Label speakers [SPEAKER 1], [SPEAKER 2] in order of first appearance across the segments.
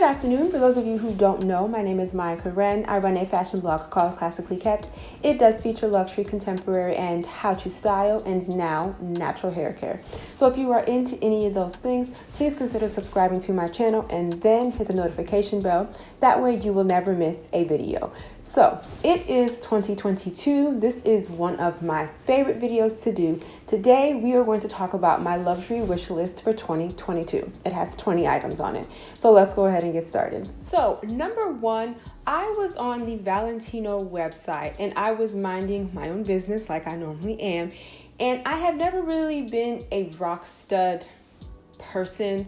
[SPEAKER 1] afternoon. For those of you who don't know, my name is Maya Karen. I run a fashion blog called Classically Kept. It does feature luxury, contemporary, and how to style, and now natural hair care. So if you are into any of those things, please consider subscribing to my channel and then hit the notification bell. That way you will never miss a video. So it is 2022. This is one of my favorite videos to do. Today we are going to talk about my luxury wish list for 2022. It has 20 items on it. So let's go ahead and get started. So number one, I was on the Valentino website and I was minding my own business like I normally am. And I have never really been a rock stud person.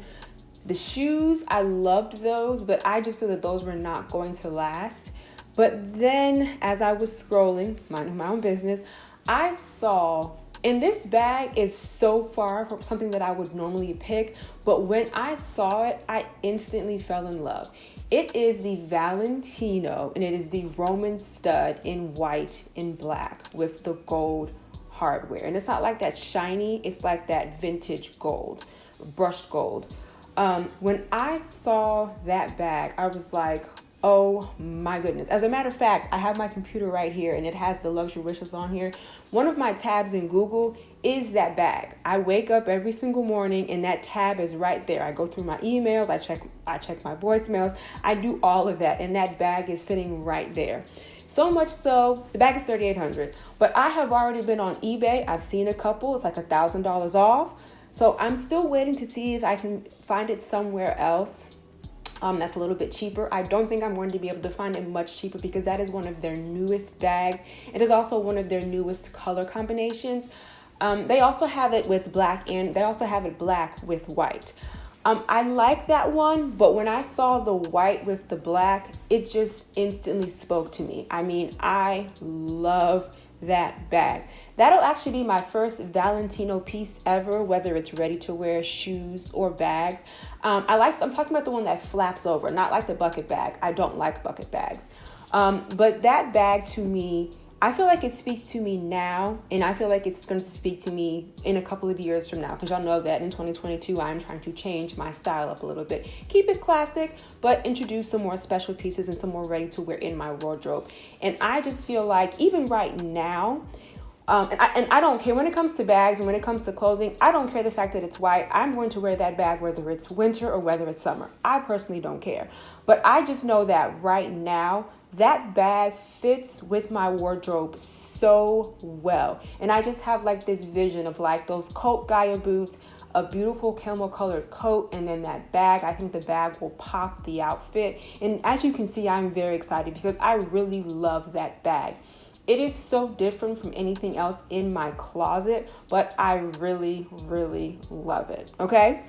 [SPEAKER 1] The shoes, I loved those, but I just knew that those were not going to last. But then as I was scrolling, minding my own business, I saw, and this bag is so far from something that I would normally pick, but when I saw it, I instantly fell in love. It is the Valentino, and it is the Roman stud in white and black with the gold hardware. And it's not like that shiny, it's like that vintage gold, brushed gold. When I saw that bag, I was like, oh my goodness. As a matter of fact, I have my computer right here and it has the luxury wishes on here. One of my tabs in Google is that bag. I wake up every single morning and that tab is right there. I go through my emails, I check my voicemails, I do all of that, and that bag is sitting right there. So much so, the bag is $3,800, but I have already been on eBay. I've seen a couple, it's like $1,000 off. So I'm still waiting to see if I can find it somewhere else that's a little bit cheaper. I don't think I'm going to be able to find it much cheaper because that is one of their newest bags. It is also one of their newest color combinations. They also have it with black and they also have it black with white. I like that one, but when I saw the white with the black, it just instantly spoke to me. I mean, I love that bag. That'll actually be my first Valentino piece ever, whether it's ready to wear, shoes, or bags. I'm talking about the one that flaps over, not like the bucket bag. I don't like bucket bags. But that bag to me, I feel like it speaks to me now, and I feel like it's going to speak to me in a couple of years from now, because y'all know that in 2022, I'm trying to change my style up a little bit. Keep it classic, but introduce some more special pieces and some more ready to wear in my wardrobe. And I just feel like even right now, and I don't care when it comes to bags and when it comes to clothing, I don't care the fact that it's white. I'm going to wear that bag whether it's winter or whether it's summer. I personally don't care. But I just know that right now, that bag fits with my wardrobe so well. And I just have like this vision of like those coat Gaia boots, a beautiful camel colored coat, and then that bag. I think the bag will pop the outfit. And as you can see, I'm very excited because I really love that bag. It is so different from anything else in my closet, but I really, really love it. Okay.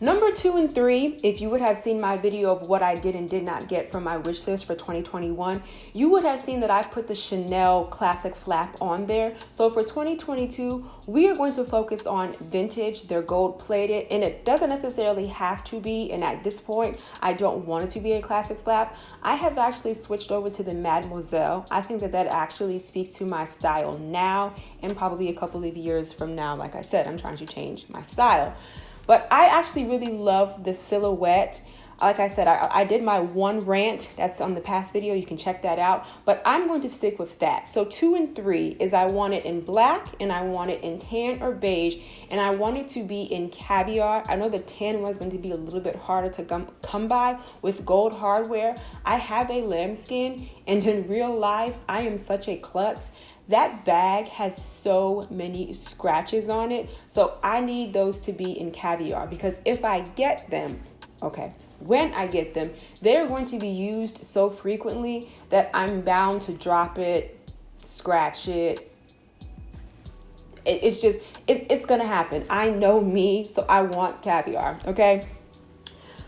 [SPEAKER 1] Number 2 and 3, if you would have seen my video of what I did and did not get from my wish list for 2021, you would have seen that I put the Chanel classic flap on there. So for 2022, we are going to focus on vintage. They're gold plated, and it doesn't necessarily have to be. And at this point, I don't want it to be a classic flap. I have actually switched over to the Mademoiselle. I think that actually speaks to my style now and probably a couple of years from now. Like I said, I'm trying to change my style. But I actually really love the silhouette. Like I said, I did my one rant. That's on the past video. You can check that out. But I'm going to stick with that. So 2 and 3 is I want it in black and I want it in tan or beige. And I want it to be in caviar. I know the tan one is going to be a little bit harder to come by with gold hardware. I have a lambskin, and in real life, I am such a klutz. That bag has so many scratches on it. So I need those to be in caviar because if I get them, when I get them, they're going to be used so frequently that I'm bound to drop it, scratch it. It's going to happen. I know me, so I want caviar, okay?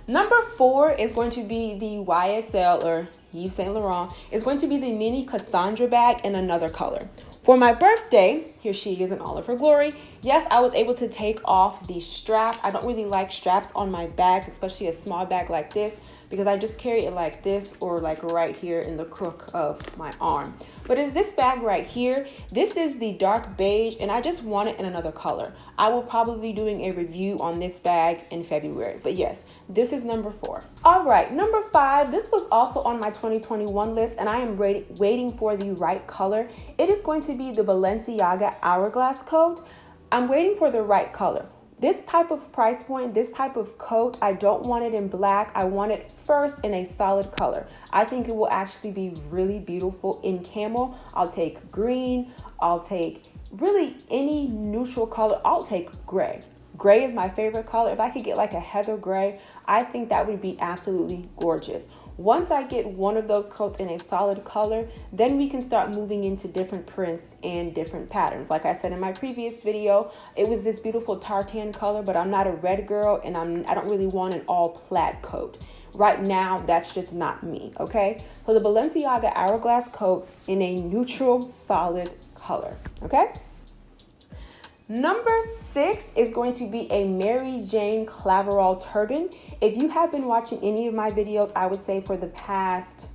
[SPEAKER 1] Number 4 is going to be the YSL or Yves Saint Laurent. It's going to be the mini Cassandra bag in another color. For my birthday, here she is in all of her glory. Yes, I was able to take off the strap. I don't really like straps on my bags, especially a small bag like this. because I just carry it like this or like right here in the crook of my arm. But is this bag right here? This is the dark beige, and I just want it in another color. I will probably be doing a review on this bag in February. But yes, this is number 4. All right, number 5. This was also on my 2021 list, and I am waiting for the right color. It is going to be the Balenciaga Hourglass coat. I'm waiting for the right color. This type of price point, this type of coat, I don't want it in black. I want it first in a solid color. I think it will actually be really beautiful in camel. I'll take green. I'll take really any neutral color. I'll take gray. Gray is my favorite color. If I could get like a heather gray, I think that would be absolutely gorgeous. Once I get one of those coats in a solid color, then we can start moving into different prints and different patterns. Like I said in my previous video, it was this beautiful tartan color, but I'm not a red girl, and I don't really want an all plaid coat. Right now, that's just not me, okay? So the Balenciaga Hourglass coat in a neutral, solid color, okay? Number 6 is going to be a Mary Jane Claverol turban. If you have been watching any of my videos, I would say for the past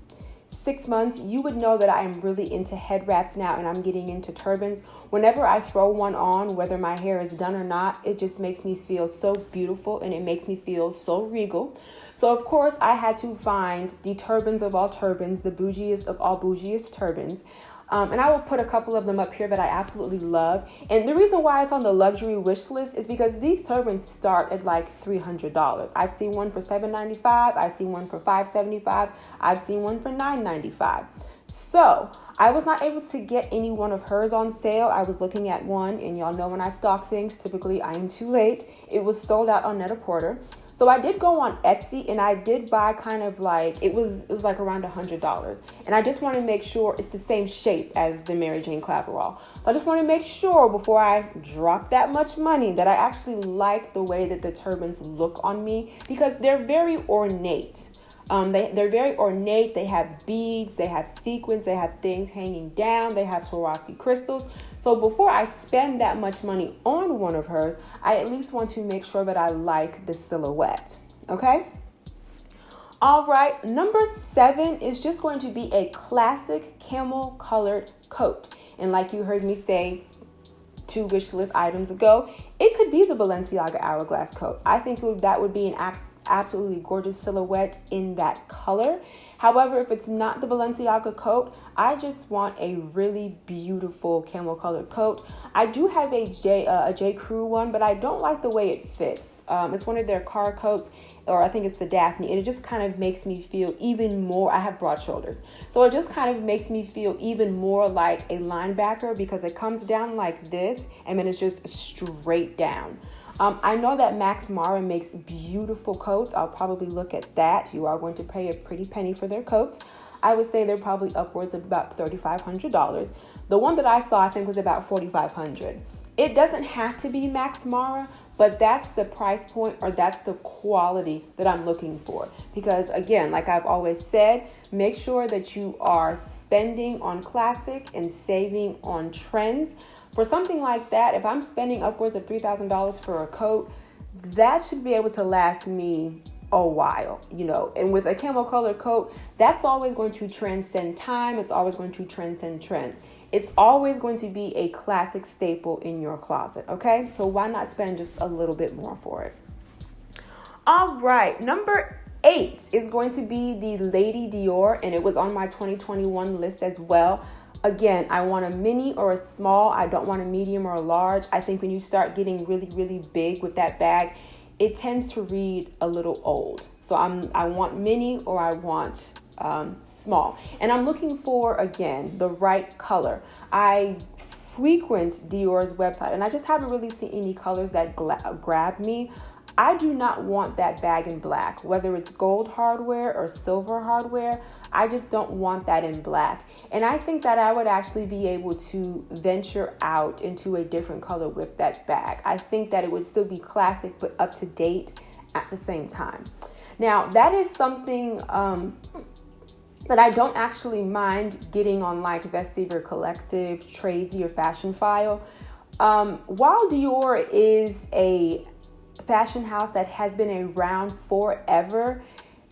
[SPEAKER 1] 6 months, you would know that I am really into head wraps now, and I'm getting into turbans. Whenever I throw one on, whether my hair is done or not, it just makes me feel so beautiful, and it makes me feel so regal. So of course, I had to find the turbans of all turbans, the bougiest of all bougiest turbans. And I will put a couple of them up here that I absolutely love. And the reason why it's on the luxury wish list is because these turbans start at like $300. I've seen one for $795. I've seen one for $575. I've seen one for $995. So I was not able to get any one of hers on sale. I was looking at one, and y'all know when I stock things, typically I am too late. It was sold out on Net-a-Porter. So I did go on Etsy, and I did buy kind of like, it was like around $100. And I just want to make sure it's the same shape as the Mary Jane Claverol. So I just want to make sure before I drop that much money that I actually like the way that the turbans look on me, because they're very ornate. They're very ornate. They have beads, they have sequins, they have things hanging down, they have Swarovski crystals. So before I spend that much money on one of hers, I at least want to make sure that I like the silhouette. Okay? All right, number 7 is just going to be a classic camel colored coat. And like you heard me say 2 wish list items ago, it could be the Balenciaga Hourglass coat. I think that would be an absolutely gorgeous silhouette in that color. However, if it's not the Balenciaga coat, I just want a really beautiful camel colored coat. I do have a J. Crew one, but I don't like the way it fits. It's one of their car coats, or I think it's the Daphne, and it just kind of makes me feel even more, I have broad shoulders, so it just kind of makes me feel even more like a linebacker, because it comes down like this, and then it's just straight down. I know that Max Mara makes beautiful coats. I'll probably look at that. You are going to pay a pretty penny for their coats. I would say they're probably upwards of about $3,500. The one that I saw, I think, was about $4,500. It doesn't have to be Max Mara, but that's the price point, or that's the quality that I'm looking for. Because again, like I've always said, make sure that you are spending on classic and saving on trends. For something like that, if I'm spending upwards of $3,000 for a coat, that should be able to last me a while, you know. And with a camel colored coat, that's always going to transcend time. It's always going to transcend trends. It's always going to be a classic staple in your closet, okay? So why not spend just a little bit more for it? All right, number 8 is going to be the Lady Dior, and it was on my 2021 list as well. Again, I want a mini or a small. I don't want a medium or a large. I think when you start getting really, really big with that bag, it tends to read a little old. So I want mini, or I want small. And I'm looking for, again, the right color. I frequent Dior's website, and I just haven't really seen any colors that grab me. I do not want that bag in black, whether it's gold hardware or silver hardware. I just don't want that in black. And I think that I would actually be able to venture out into a different color with that bag. I think that it would still be classic, but up to date at the same time. Now, that is something that I don't actually mind getting on like Vestiver Collective, Tradesy, or Fashion File. While Dior is a fashion house that has been around forever,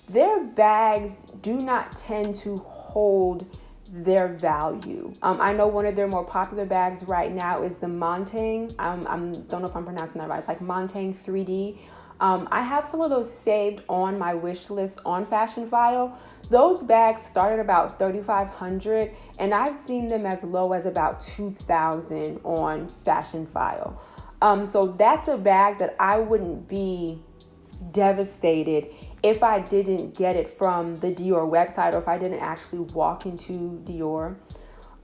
[SPEAKER 1] their bags do not tend to hold their value. I know one of their more popular bags right now is the Montang. I don't know if I'm pronouncing that right. It's like Montang 3D. I have some of those saved on my wish list on Fashion File. Those bags start at about $3,500, and I've seen them as low as about $2,000 on Fashion File. So that's a bag that I wouldn't be devastated if I didn't get it from the Dior website, or if I didn't actually walk into Dior.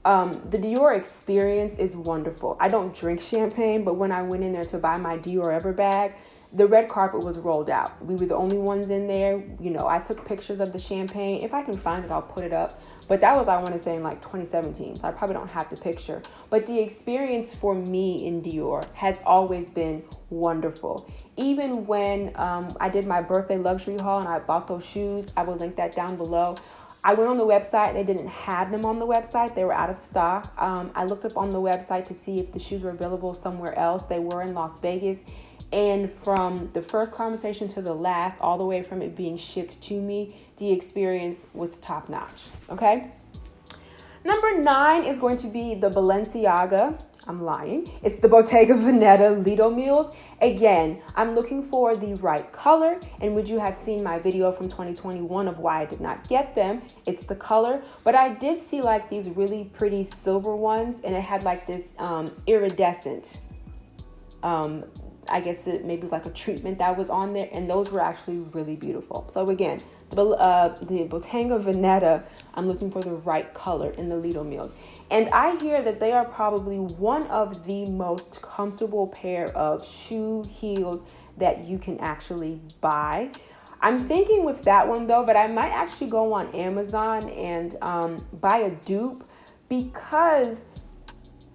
[SPEAKER 1] The Dior experience is wonderful. I don't drink champagne, but when I went in there to buy my Dior Ever bag, the red carpet was rolled out. We were the only ones in there. You know, I took pictures of the champagne. If I can find it, I'll put it up. But that was, I want to say, in like 2017. So I probably don't have the picture. But the experience for me in Dior has always been wonderful. Even when I did my birthday luxury haul and I bought those shoes, I will link that down below. I went on the website. They didn't have them on the website. They were out of stock. I looked up on the website to see if the shoes were available somewhere else. They were in Las Vegas. And from the first conversation to the last, all the way from it being shipped to me, the experience was top notch. Okay. Number 9 is going to be the Balenciaga. I'm lying. It's the Bottega Veneta Lido Mules. Again, I'm looking for the right color. And would you have seen my video from 2021 of why I did not get them? It's the color. But I did see like these really pretty silver ones, and it had like this iridescent, I guess maybe it was like a treatment that was on there, and those were actually really beautiful. So again, the Bottega Veneta, I'm looking for the right color in the Lido Mules. And I hear that they are probably one of the most comfortable pair of shoe heels that you can actually buy. I'm thinking with that one though, but I might actually go on Amazon and buy a dupe, because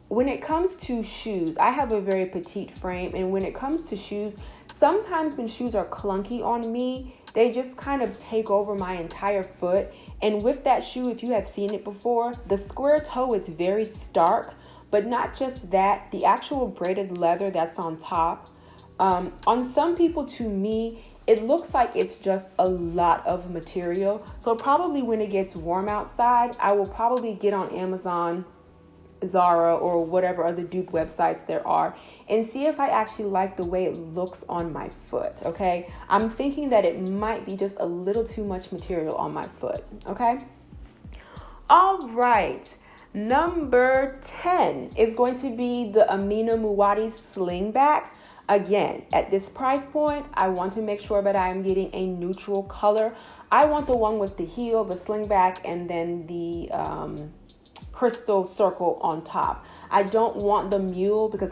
[SPEAKER 1] when it comes to shoes, I have a very petite frame, and when it comes to shoes, sometimes when shoes are clunky on me, they just kind of take over my entire foot. And with that shoe, if you have seen it before, the square toe is very stark, but not just that, the actual braided leather that's on top. On some people, to me, it looks like it's just a lot of material. So probably when it gets warm outside, I will probably get on Amazon, Zara, or whatever other dupe websites there are, and see if I actually like the way it looks on my foot. Okay, I'm thinking that it might be just a little too much material on my foot. Okay, all right, number 10 is going to be the Amina Muaddi slingbacks. Again, at this price point, I want to make sure that I am getting a neutral color. I want the one with the heel, the slingback, and then the crystal circle on top. I don't want the mule, because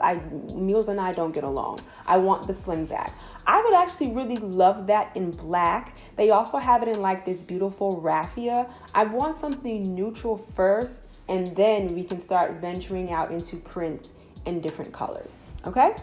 [SPEAKER 1] mules and I don't get along. I want the slingback. I would actually really love that in black. They also have it in like this beautiful raffia. I want something neutral first, and then we can start venturing out into prints in different colors. Okay?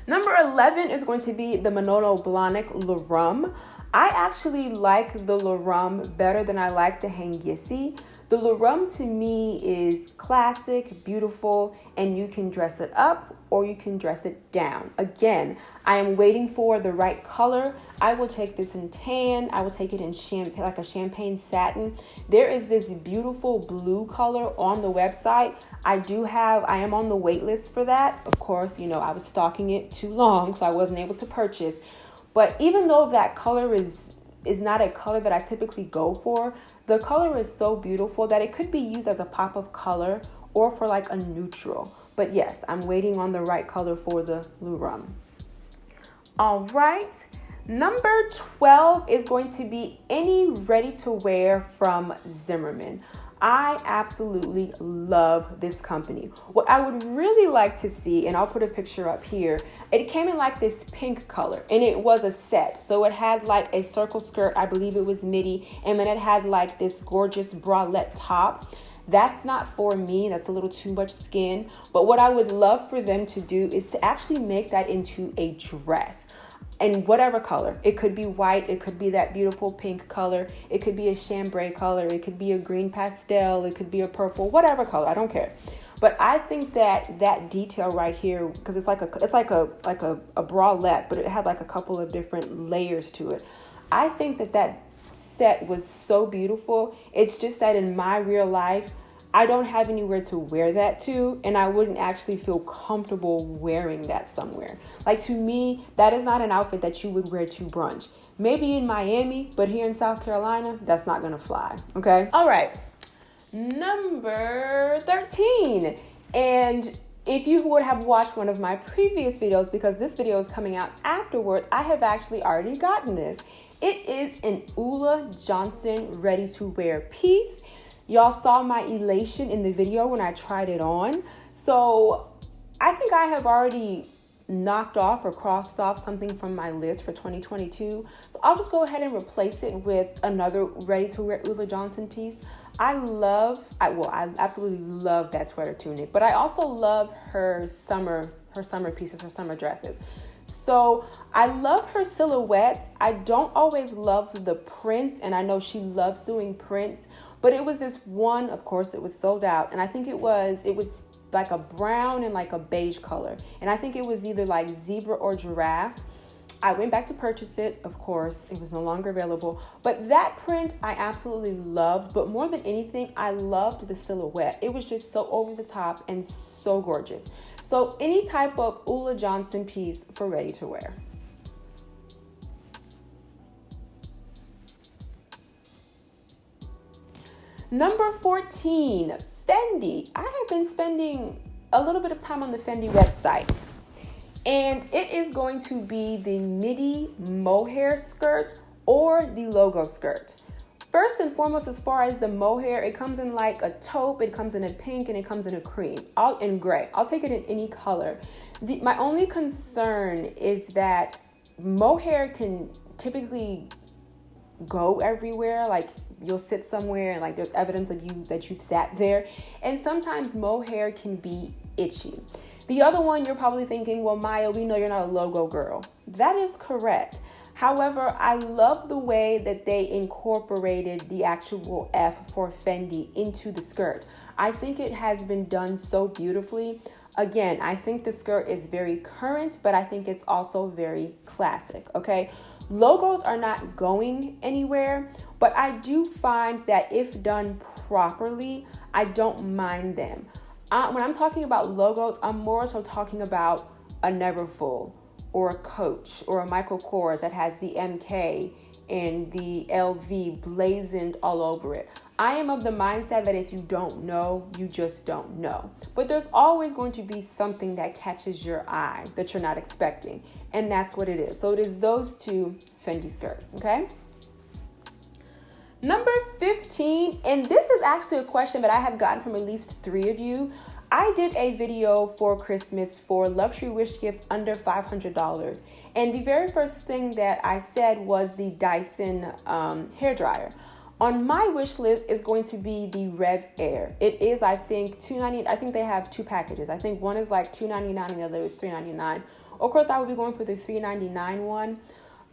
[SPEAKER 1] Number 11 is going to be the Manolo Blahnik Le Rum. I actually like the Le Rum better than I like the Hengisi. The Le Rum to me is classic, beautiful, and you can dress it up or you can dress it down. Again, I am waiting for the right color. I will take this in tan. I will take it in champagne, like a champagne satin. There is this beautiful blue color on the website. I am on the wait list for that. Of course, you know, I was stalking it too long, so I wasn't able to purchase. But even though that color is not a color that I typically go for, the color is so beautiful that it could be used as a pop of color or for like a neutral. But yes, I'm waiting on the right color for the Le Rum. All right. Number 12 is going to be any ready-to-wear from Zimmermann. I absolutely love this company. What I would really like to see, and I'll put a picture up here, it came in like this pink color, and it was a set. So it had like a circle skirt, I believe it was midi, and then it had like this gorgeous bralette top. That's not for me. That's a little too much skin. But what I would love for them to do is to actually make that into a dress. And whatever color. It could be white, it could be that beautiful pink color, it could be a chambray color, it could be a green pastel, it could be a purple, whatever color, I don't care. But I think that detail right here, because it's like a bralette, but it had like a couple of different layers to it. I think that set was so beautiful. It's just that in my real life, I don't have anywhere to wear that to, and I wouldn't actually feel comfortable wearing that somewhere. Like, to me, that is not an outfit that you would wear to brunch. Maybe in Miami, but here in South Carolina, that's not gonna fly, okay? All right, number 13. And if you would have watched one of my previous videos, because this video is coming out afterwards, I have actually already gotten this. It is an Ulla Johnson ready-to-wear piece. Y'all saw my elation in the video when I tried it on. So I think I have already knocked off or crossed off something from my list for 2022. So I'll just go ahead and replace it with another ready-to-wear Ulla Johnson piece. I absolutely love that sweater tunic, but I also love her summer pieces, her summer dresses. So I love her silhouettes. I don't always love the prints, and I know she loves doing prints, but it was this one, of course, it was sold out, and I think it was like a brown and like a beige color, and I think it was either like zebra or giraffe. I went back to purchase it, of course, it was no longer available, but that print I absolutely loved, but more than anything, I loved the silhouette. It was just so over the top and so gorgeous. So any type of Ulla Johnson piece for ready to wear. Number 14, Fendi. I have been spending a little bit of time on the Fendi website, and it is going to be the midi mohair skirt or the logo skirt. First and foremost, as far as the mohair, it comes in like a taupe, it comes in a pink, and it comes in a cream, all in gray. I'll take it in any color. My only concern is that mohair can typically go everywhere. Like, you'll sit somewhere and like there's evidence of you that you've sat there, and sometimes mohair can be itchy. The other one, you're probably thinking, well, Maya, we know you're not a logo girl. That is correct. However, I love the way that they incorporated the actual F for Fendi into the skirt. I think it has been done so beautifully. Again, I think the skirt is very current, but I think it's also very classic, okay? Logos are not going anywhere, but I do find that if done properly, I don't mind them. When I'm talking about logos, I'm more so talking about a Neverfull or a Coach or a Michael Kors that has the MK and the LV blazoned all over it. I am of the mindset that if you don't know, you just don't know. But there's always going to be something that catches your eye that you're not expecting. And that's what it is. So it is those two Fendi skirts, okay? Number 15, and this is actually a question that I have gotten from at least 3 of you. I did a video for Christmas for luxury wish gifts under $500. And the very first thing that I said was the Dyson hairdryer. On my wish list is going to be the Rev Air. It is, I think, $290. I think they have 2 packages. I think one is like $299 and the other is $399. Of course, I would be going for the $399 one.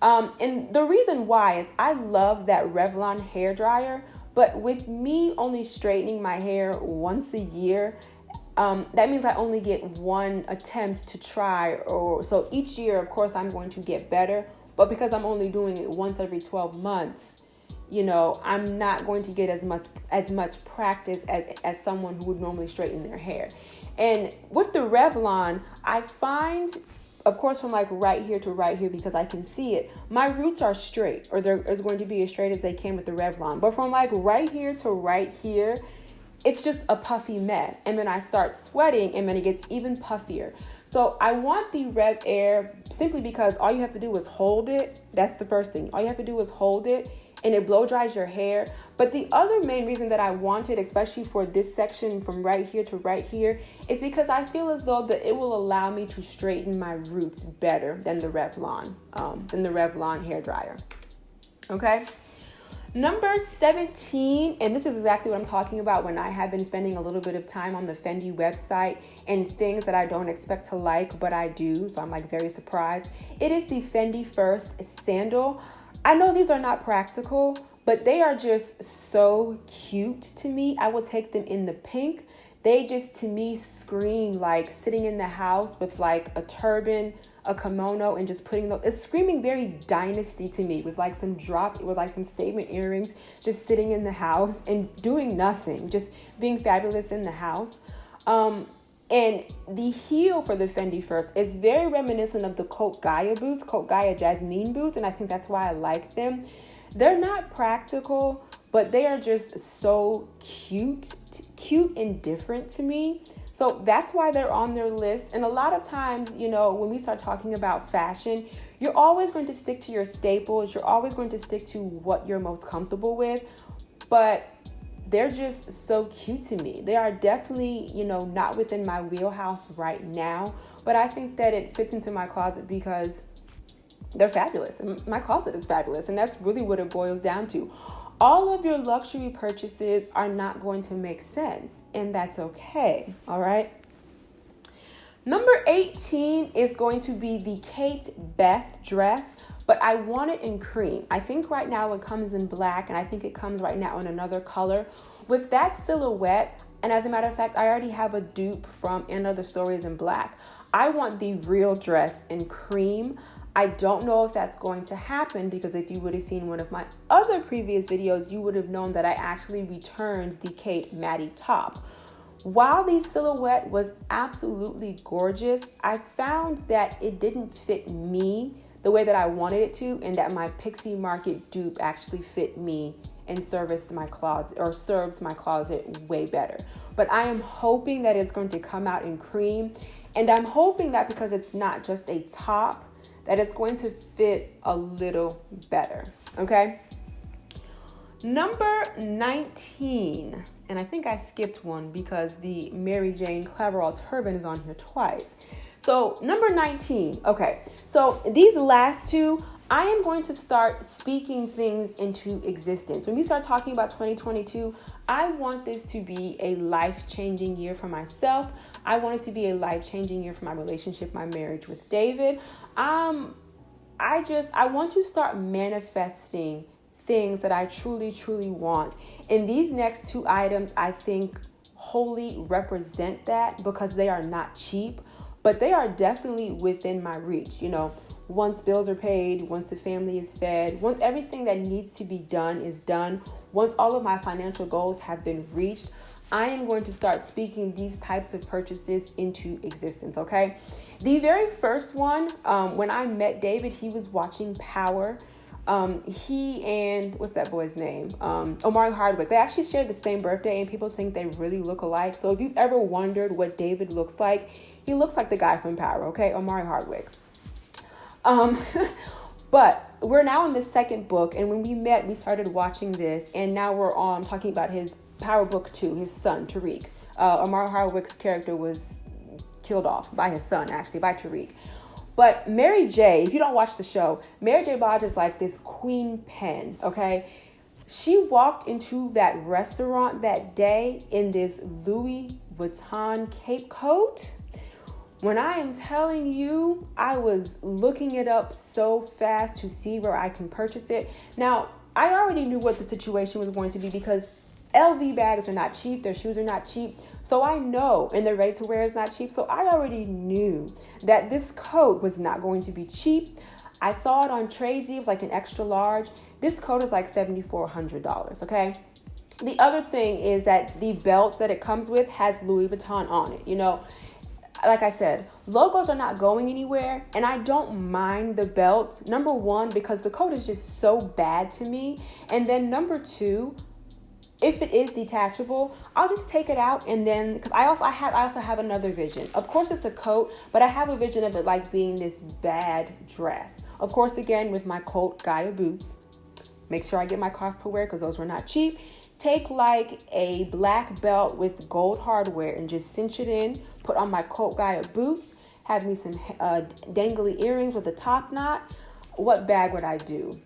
[SPEAKER 1] And the reason why is I love that Revlon hairdryer, but with me only straightening my hair once a year, that means I only get one attempt to try, or so each year, of course, I'm going to get better, but because I'm only doing it once every 12 months, you know, I'm not going to get as much practice as someone who would normally straighten their hair. And with the Revlon, I find, of course, from like right here to right here, because I can see it, my roots are straight, or they're going to be as straight as they can with the Revlon. But from like right here to right here, it's just a puffy mess. And then I start sweating, and then it gets even puffier. So I want the Rev Air simply because all you have to do is hold it. That's the first thing. All you have to do is hold it, and it blow dries your hair. But the other main reason that I want it, especially for this section from right here to right here, is because I feel as though that it will allow me to straighten my roots better than the Revlon hairdryer. Okay. Number 17, and this is exactly what I'm talking about when I have been spending a little bit of time on the Fendi website and things that I don't expect to like, but I do. So I'm like very surprised. It is the Fendi First sandal. I know these are not practical, but they are just so cute to me. I will take them in the pink. they just, to me, scream like sitting in the house with like a turban, a kimono, and just putting those, it's screaming very dynasty to me, with like some statement earrings, just sitting in the house and doing nothing, just being fabulous in the house. And the heel for the Fendi first is very reminiscent of the Cote Gaia boots, Cote Gaia Jasmine boots, and I think that's why I like them. They're not practical, but they are just so cute and different to me. So that's why they're on their list. And a lot of times, you know, when we start talking about fashion, you're always going to stick to your staples. You're always going to stick to what you're most comfortable with. But they're just so cute to me. They are definitely, you know, not within my wheelhouse right now, but I think that it fits into my closet because they're fabulous. And my closet is fabulous. And that's really what it boils down to. All of your luxury purchases are not going to make sense, and that's okay. All right. Number 18 is going to be the Kate Beth dress, but I want it in cream. I think right now it comes in black, and I think it comes right now in another color. With that silhouette, and as a matter of fact, I already have a dupe from In Other Stories in black. I want the real dress in cream. I don't know if that's going to happen, because if you would have seen one of my other previous videos, you would have known that I actually returned the Kate Maddie top. While the silhouette was absolutely gorgeous, I found that it didn't fit me the way that I wanted it to, and that my Pixie Market dupe actually fit me and serves my closet way better. But I am hoping that it's going to come out in cream, and I'm hoping that because it's not just a top, that it's going to fit a little better, okay? Number 19, and I think I skipped one because the Mary Jane Claverall turban is on here twice. So number 19, okay. So these last two, I am going to start speaking things into existence. When we start talking about 2022, I want this to be a life-changing year for myself. I want it to be a life-changing year for my relationship, my marriage with David. I want to start manifesting things that I truly, truly want. And these next two items, I think, wholly represent that, because they are not cheap, but they are definitely within my reach. You know, once bills are paid, once the family is fed, once everything that needs to be done is done, once all of my financial goals have been reached, I am going to start speaking these types of purchases into existence, okay? The very first one, when I met David, he was watching Power. He and, what's that boy's name? Omari Hardwick. They actually share the same birthday, and people think they really look alike. So if you've ever wondered what David looks like, he looks like the guy from Power, okay? Omari Hardwick. But we're now in the second book, and when we met, we started watching this, and now we're on talking about his Power Book 2, his son, Tariq. Omari Hardwick's character was killed off by his son, actually, by Tariq. But Mary J., if you don't watch the show, Mary J. Blige is like this queen pen, okay? She walked into that restaurant that day in this Louis Vuitton cape coat. When I am telling you, I was looking it up so fast to see where I can purchase it. Now, I already knew what the situation was going to be, because LV bags are not cheap, their shoes are not cheap. So I know, and their ready to wear is not cheap. So I already knew that this coat was not going to be cheap. I saw it on Tradesy, it was like an extra large. This coat is like $7,400, okay? The other thing is that the belt that it comes with has Louis Vuitton on it. You know, like I said, logos are not going anywhere, and I don't mind the belt. Number one, because the coat is just so bad to me. And then number two, if it is detachable, I'll just take it out, and then, because I also have another vision. Of course, it's a coat, but I have a vision of it like being this bad dress. Of course, again, with my Cote Gaia boots. Make sure I get my Costco wear, because those were not cheap. Take like a black belt with gold hardware and just cinch it in. Put on my Cote Gaia boots. Have me some dangly earrings with a top knot. What bag would I do?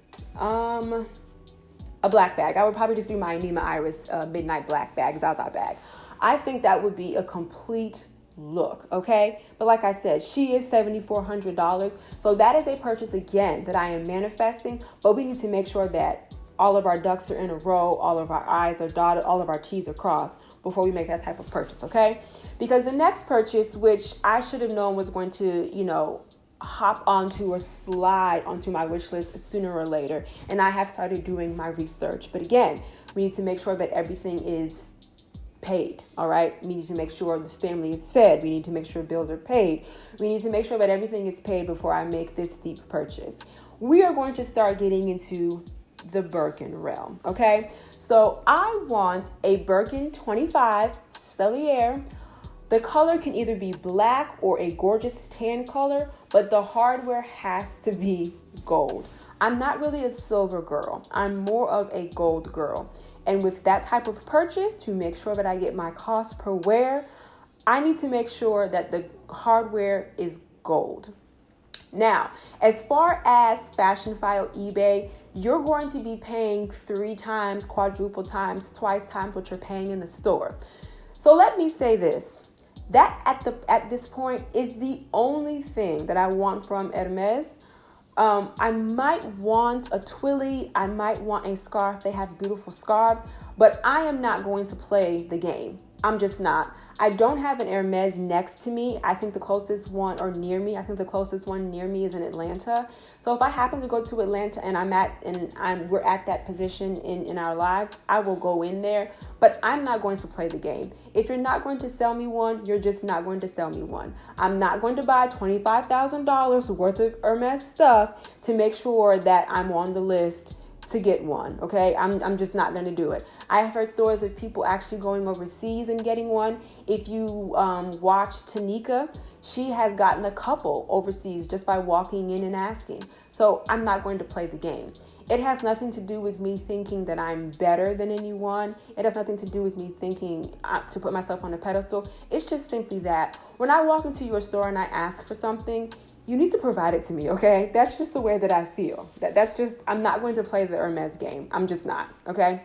[SPEAKER 1] A black bag. I would probably just do my Nima Iris midnight black bag, Zaza bag. I think that would be a complete look, okay? But like I said, she is $7,400. So that is a purchase, again, that I am manifesting. But we need to make sure that all of our ducks are in a row, all of our I's are dotted, all of our T's are crossed before we make that type of purchase, okay? Because the next purchase, which I should have known was going to, hop onto or slide onto my wish list sooner or later, and I have started doing my research. But again, we need to make sure that everything is paid, all right? We need to make sure the family is fed. We need to make sure bills are paid. We need to make sure that everything is paid before I make this steep purchase. We are going to start getting into the Birkin realm, okay? So I want a Birkin 25 Cellier. The color can either be black or a gorgeous tan color, but the hardware has to be gold. I'm not really a silver girl. I'm more of a gold girl. And with that type of purchase, to make sure that I get my cost per wear, I need to make sure that the hardware is gold. Now, as far as Fashion File eBay, you're going to be paying 3 times, quadruple times, twice times what you're paying in the store. So let me say this. That at this point is the only thing that I want from Hermes. I might want a twilly. I might want a scarf. They have beautiful scarves, but I am not going to play the game. I'm just not. I don't have an Hermes next to me. I think the closest one, or near me, is in Atlanta. So if I happen to go to Atlanta and we're at that position in our lives, I will go in there, but I'm not going to play the game. If you're not going to sell me one, you're just not going to sell me one. I'm not going to buy $25,000 worth of Hermes stuff to make sure that I'm on the list to get one, okay? I'm just not going to do it. I have heard stories of people actually going overseas and getting one. If you watch Tanika, she has gotten a couple overseas just by walking in and asking. So I'm not going to play the game. It has nothing to do with me thinking that I'm better than anyone. It has nothing to do with me thinking to put myself on a pedestal. It's just simply that when I walk into your store and I ask for something, you need to provide it to me, okay? That's just the way that I feel. I'm not going to play the Hermes game. I'm just not, okay?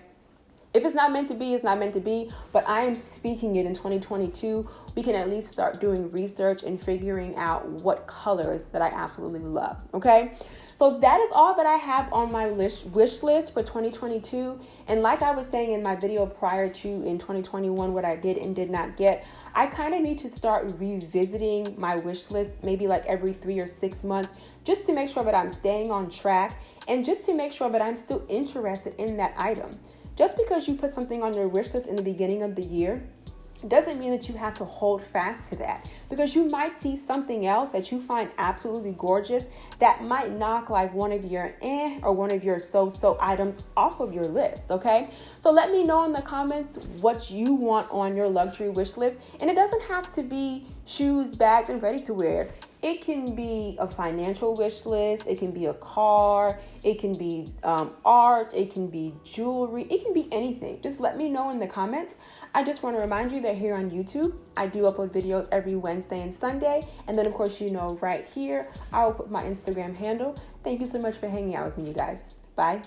[SPEAKER 1] If it's not meant to be, it's not meant to be, but I am speaking it in 2022. We can at least start doing research and figuring out what colors that I absolutely love, okay? So that is all that I have on my wish list for 2022. And like I was saying in my video prior to in 2021, what I did and did not get, I kind of need to start revisiting my wish list maybe like every 3 or 6 months, just to make sure that I'm staying on track and just to make sure that I'm still interested in that item. Just because you put something on your wish list in the beginning of the year doesn't mean that you have to hold fast to that, because you might see something else that you find absolutely gorgeous that might knock like one of your or one of your so-so items off of your list, okay? So let me know in the comments what you want on your luxury wish list. And it doesn't have to be shoes, bags, and ready to wear. It can be a financial wish list. It can be a car. It can be art. It can be jewelry. It can be anything. Just let me know in the comments. I just want to remind you that here on YouTube, I do upload videos every Wednesday and Sunday. And then, of course, right here, I will put my Instagram handle. Thank you so much for hanging out with me, you guys. Bye.